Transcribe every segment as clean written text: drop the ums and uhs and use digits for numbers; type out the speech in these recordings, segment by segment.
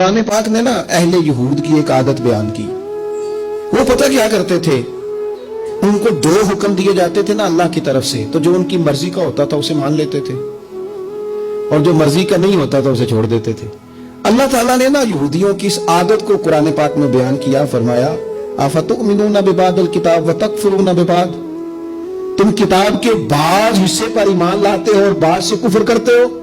कुरान पाक ने ना अहले यहूद की एक आदत बयान की। वो पता क्या करते थे, उनको दो हुक्म दिए जाते थे ना अल्लाह की तरफ से, तो जो उनकी मर्जी का होता था उसे मान लेते थे और जो मर्जी का नहीं होता था उसे छोड़ देते थे। अल्लाह ताला ने ना यहूदियों की इस आदत को कुरान पाक में बयान किया। फरमाया अफतुमिनूना बिबादिल किताब व तकफुरूना बिबाद, तुम किताब के बाज हिस्से पर ईमान लाते हो और बाज से कुफर करते हो।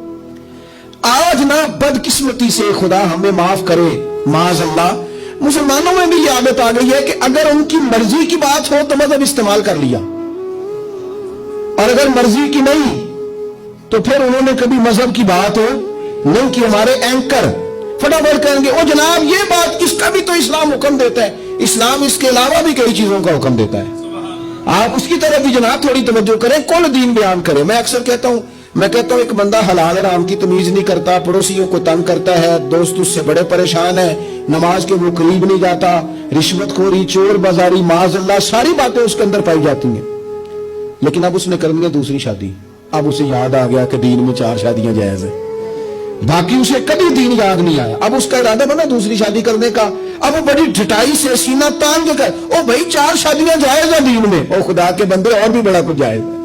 आज ना बदकिस्मती से खुदा हमें माफ करे, माज़अल्लाह, मुसलमानों में भी ये आदत आ गई है कि अगर उनकी मर्जी की बात हो तो मजहब इस्तेमाल कर लिया, और अगर मर्जी की नहीं तो फिर उन्होंने कभी मजहब की बात हो नहीं की। हमारे एंकर फटाफट कहेंगे ओ जनाब ये बात इसका भी तो इस्लाम हुक्म देता है। इस्लाम इसके अलावा भी कई चीजों का हुक्म देता है, आप उसकी तरफ भी जनाब थोड़ी तवज्जो करें, कुल दीन बयान करें। मैं अक्सर कहता हूं एक बंदा हलाल हराम की तमीज नहीं करता, पड़ोसियों को तंग करता है, दोस्त उससे बड़े परेशान है, नमाज के वो करीब नहीं जाता, रिश्वतखोरी, चोर बाजारी, माज़अल्लाह सारी बातें उसके अंदर पाई जाती हैं। लेकिन अब उसने कर लिया दूसरी शादी, अब उसे याद आ गया कि दीन में 4 शादियां जायज है, बाकी उसे कभी दीन याद नहीं आया। अब उसका इरादा बना दूसरी शादी करने का, अब वो बड़ी ढिठाई से सीना तान के कर, ओ भाई 4 शादियां जायज है दीन में, ओ खुदा के बंदे और भी बड़ा कुछ जायज है,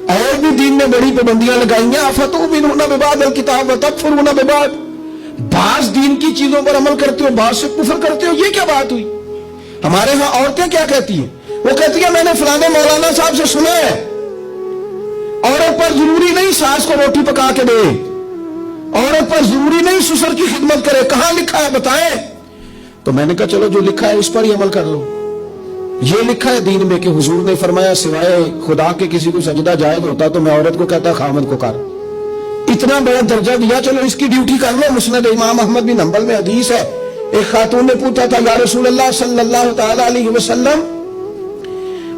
और भी दीन ने बड़ी पाबंदियां लगाई हैं। अफतुमिनूना बिबादिल किताब व तकफुरूना बिबाद, बाज दीन की चीजों पर अमल करते हो, बाज से कुफर करते हो, ये क्या बात हुई। हमारे यहां औरतें क्या कहती हैं, वो कहती है मैंने फलाने मौलाना साहब से सुना है औरत पर जरूरी नहीं सास को रोटी पका के दे, औरत पर जरूरी नहीं ससुर की खिदमत करे, कहां लिखा है बताएं। तो मैंने कहा चलो जो लिखा है इस पर ही अमल कर लो। ये लिखा है दीन में कि हुजूर ने फरमाया सिवाय खुदा के किसी को सजदा जायज होता तो मैं औरत को कहता खामद को कर, इतना बड़ा दर्जा दिया, चलो इसकी ड्यूटी कर लो। मुस्नद इमाम अहमद बिन हंबल में हदीस है, एक खातून ने पूछा था या रसूल अल्लाह सल्लल्लाहु तआला अलैहि वसल्लम,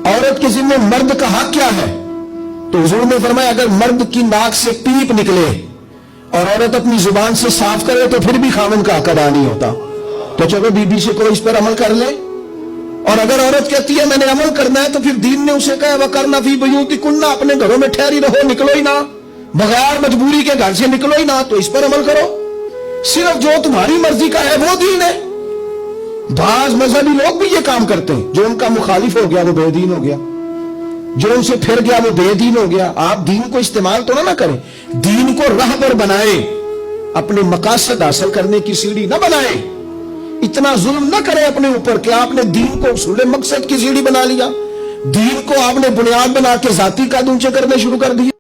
औरत के जिम्मे मर्द का हक क्या है। तो हुजूर ने फरमाया अगर मर्द की नाक से पीप निकले और औरत अपनी जुबान से साफ करे तो फिर भी खामद का हक अदा नहीं होता। तो चलो बीबी से कोई इस पर अमल कर ले। और अगर औरत कहती है मैंने अमल करना है तो फिर दीन ने उसे कहा वकरना फी बुयूतिकुन्ना, अपने घरों में ठहरी रहो, निकलो ही ना, बगैर मजबूरी के घर से निकलो ही ना, तो इस पर अमल करो। सिर्फ जो तुम्हारी मर्जी का है वो दीन है। बाज मजहबी लोग भी ये काम करते हैं, जो उनका मुखालिफ हो गया वो बेदीन हो गया, जो उनसे फिर गया वो बेदीन हो गया। आप दीन को इस्तेमाल तो ना करें, दीन को राहबर बनाए, अपने मकासद हासिल करने की सीढ़ी ना बनाए। इतना जुल्म न करें अपने ऊपर कि आपने दीन को उसूल मकसद की सीढ़ी बना लिया, दीन को आपने बुनियाद बना के जाती कद ऊंचे करने शुरू कर दिए।